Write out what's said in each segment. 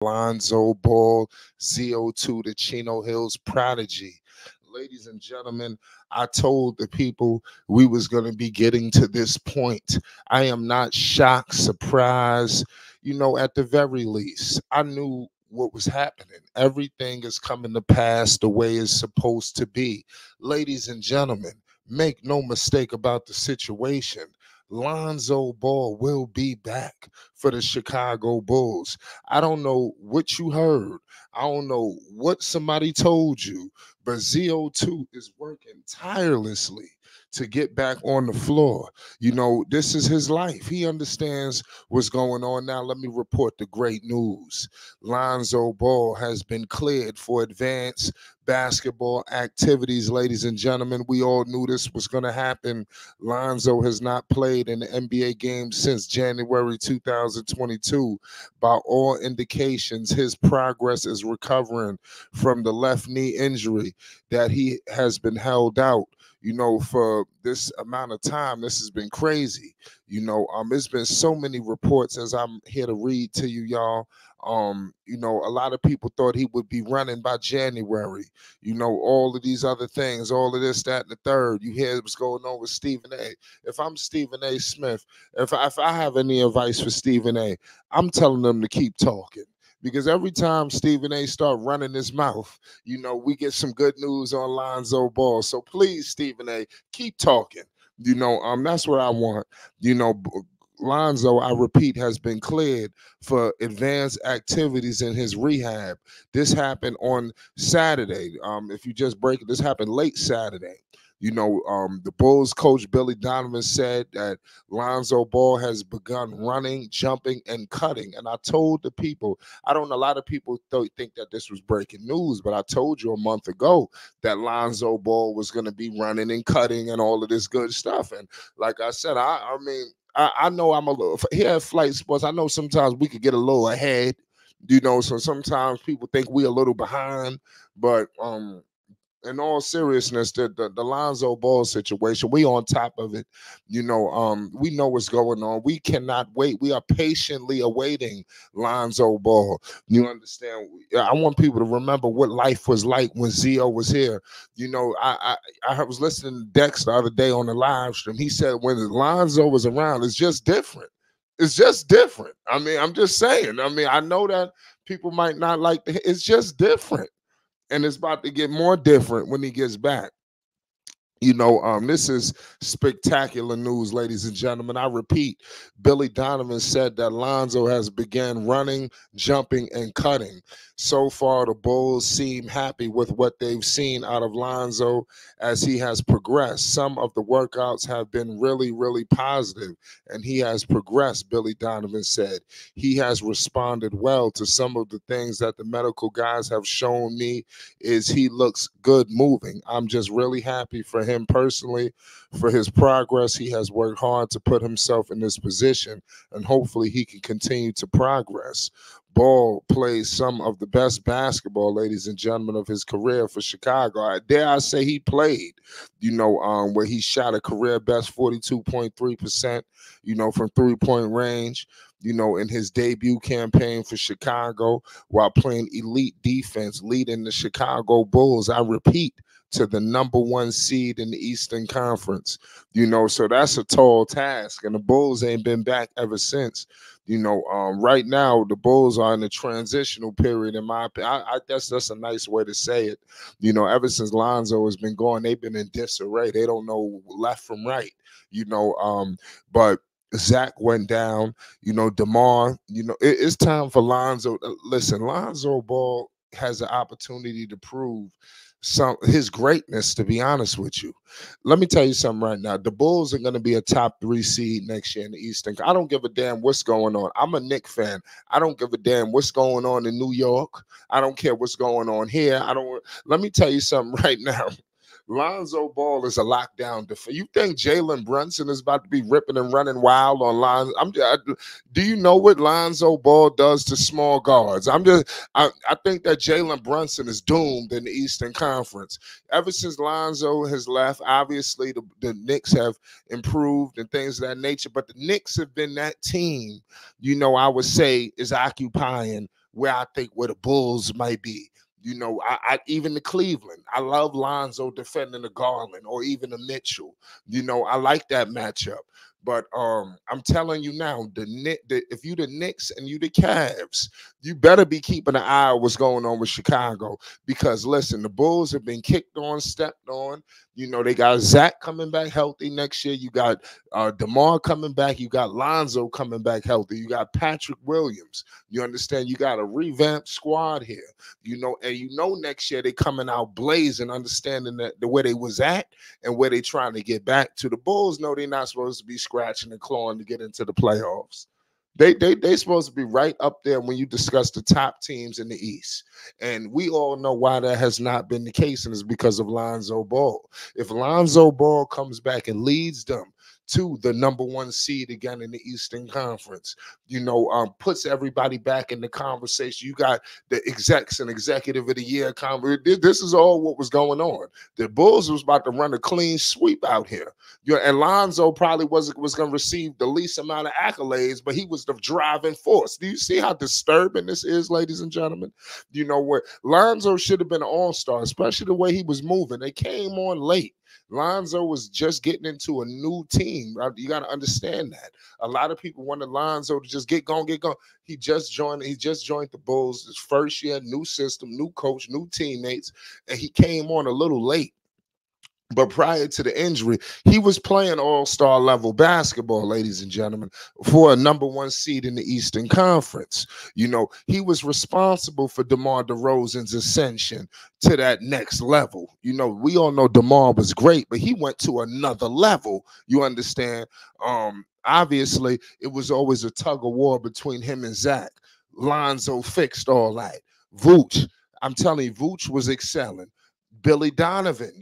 Lonzo Ball, ZO2, the Chino Hills prodigy. Ladies and gentlemen, I told the people we was going to be getting to this point. I am not shocked, surprised, at the very least. I knew what was happening. Everything is coming to pass the way it's supposed to be. Ladies and gentlemen, make no mistake about the situation. Lonzo Ball will be back for the Chicago Bulls. I don't know what you heard. I don't know what somebody told you, but ZO2 is working tirelessly to get back on the floor. This is his life. He understands what's going on. Now, let me report the great news. Lonzo Ball has been cleared for advanced basketball activities, ladies and gentlemen. We all knew this was going to happen. Lonzo has not played in the NBA game since January 2022. By all indications, his progress is recovering from the left knee injury that he has been held out for this amount of time. This has been crazy. There's been so many reports as I'm here to read to you, y'all. A lot of people thought he would be running by January. All of these other things, all of this, that, and the third. You hear what's going on with Stephen A. If I'm Stephen A. Smith, if I have any advice for Stephen A., I'm telling them to keep talking. Because every time Stephen A. start running his mouth, we get some good news on Lonzo Ball. So please, Stephen A., keep talking. That's what I want. Lonzo, I repeat, has been cleared for advanced activities in his rehab. This happened on Saturday. If you just break it, this happened late Saturday. The Bulls coach Billy Donovan said that Lonzo Ball has begun running, jumping, and cutting. And I told the people, a lot of people think that this was breaking news, but I told you a month ago that Lonzo Ball was going to be running and cutting and all of this good stuff. And like I said, I know I'm a little here at Flight Sports. I know sometimes we could get a little ahead, so sometimes people think we a little behind, but in all seriousness, the Lonzo Ball situation, we on top of it. We know what's going on. We cannot wait. We are patiently awaiting Lonzo Ball. You understand? I want people to remember what life was like when ZO was here. I was listening to Dex the other day on the live stream. He said when Lonzo was around, it's just different. It's just different. I'm just saying. I know that people might not like it's just different. And it's about to get more different when he gets back. This is spectacular news, ladies and gentlemen. I repeat, Billy Donovan said that Lonzo has begun running, jumping, and cutting. So far, the Bulls seem happy with what they've seen out of Lonzo as he has progressed. Some of the workouts have been really, really positive, and he has progressed, Billy Donovan said. He has responded well to some of the things that the medical guys have shown me is he looks good moving. I'm just really happy for him personally, for his progress. He has worked hard to put himself in this position, and hopefully he can continue to progress. Ball plays some of the best basketball, ladies and gentlemen, of his career for Chicago. Dare I say he played, where he shot a career best 42.3%, from three-point range, in his debut campaign for Chicago while playing elite defense, leading the Chicago Bulls. I repeat, to the #1 seed in the Eastern Conference. So that's a tall task, and the Bulls ain't been back ever since. Right now the Bulls are in a transitional period. In my opinion, I guess that's a nice way to say it. Ever since Lonzo has been gone, they've been in disarray. They don't know left from right. But Zach went down. DeMar. It's time for Lonzo. Listen, Lonzo Ball has an opportunity to prove his greatness, to be honest with you. Let me tell you something right now. The Bulls are going to be a top 3 seed next year in the Eastern. I don't give a damn what's going on. I'm a Knicks fan. I don't give a damn what's going on in New York. I don't care what's going on here. Let me tell you something right now. Lonzo Ball is a lockdown defense. You think Jalen Brunson is about to be ripping and running wild on Lonzo? Do you know what Lonzo Ball does to small guards? I think that Jalen Brunson is doomed in the Eastern Conference. Ever since Lonzo has left, obviously the Knicks have improved and things of that nature, but the Knicks have been that team, I would say, is occupying where I think where the Bulls might be. I even the Cleveland. I love Lonzo defending the Garland or even the Mitchell. I like that matchup. But I'm telling you now, if you the Knicks and you the Cavs, you better be keeping an eye on what's going on with Chicago. Because listen, the Bulls have been kicked on, stepped on. They got Zach coming back healthy next year. You got DeMar coming back. You got Lonzo coming back healthy. You got Patrick Williams. You understand? You got a revamped squad here. And next year they coming out blazing, understanding that the way they was at and where they trying to get back to. The Bulls know they're not supposed to be scratching and clawing to get into the playoffs. They supposed to be right up there when you discuss the top teams in the East. And we all know why that has not been the case, and it's because of Lonzo Ball. If Lonzo Ball comes back and leads them to the number one seed again in the Eastern Conference, puts everybody back in the conversation. You got the execs and executive of the year conversation. This is all what was going on. The Bulls was about to run a clean sweep out here. And Lonzo probably was going to receive the least amount of accolades, but he was the driving force. Do you see how disturbing this is, ladies and gentlemen? Where Lonzo should have been an all-star, especially the way he was moving. They came on late. Lonzo was just getting into a new team. You got to understand that. A lot of people wanted Lonzo to just get going. He just joined the Bulls his first year, new system, new coach, new teammates, and he came on a little late. But prior to the injury, he was playing all-star level basketball, ladies and gentlemen, for a number one seed in the Eastern Conference. He was responsible for DeMar DeRozan's ascension to that next level. We all know DeMar was great, but he went to another level. You understand? Obviously, it was always a tug of war between him and Zach. Lonzo fixed all that. Vooch, I'm telling you, Vooch was excelling. Billy Donovan,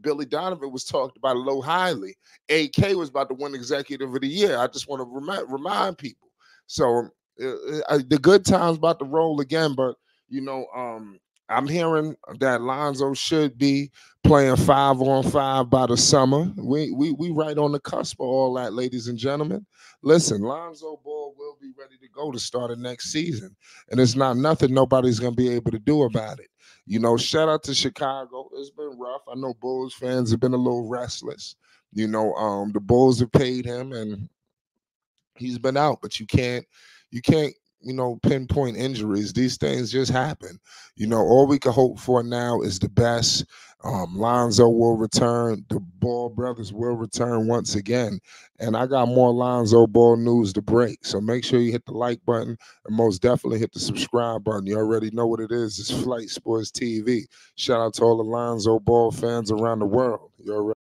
Billy Donovan was talked about low highly. AK was about to win Executive of the Year. I just want to remind people. So the good times about to roll again, but I'm hearing that Lonzo should be playing 5-on-5 by the summer. We right on the cusp of all that, ladies and gentlemen. Listen, Lonzo Ball will be ready to go to start the next season, and it's not nothing nobody's gonna be able to do about it. Shout out to Chicago. It's been rough. I know Bulls fans have been a little restless. The Bulls have paid him and he's been out, but you can't pinpoint injuries. These things just happen. All we can hope for now is the best. Lonzo will return. The Ball brothers will return once again. And I got more Lonzo Ball news to break. So make sure you hit the like button and most definitely hit the subscribe button. You already know what it is. It's Flight Sports TV. Shout out to all the Lonzo Ball fans around the world. You already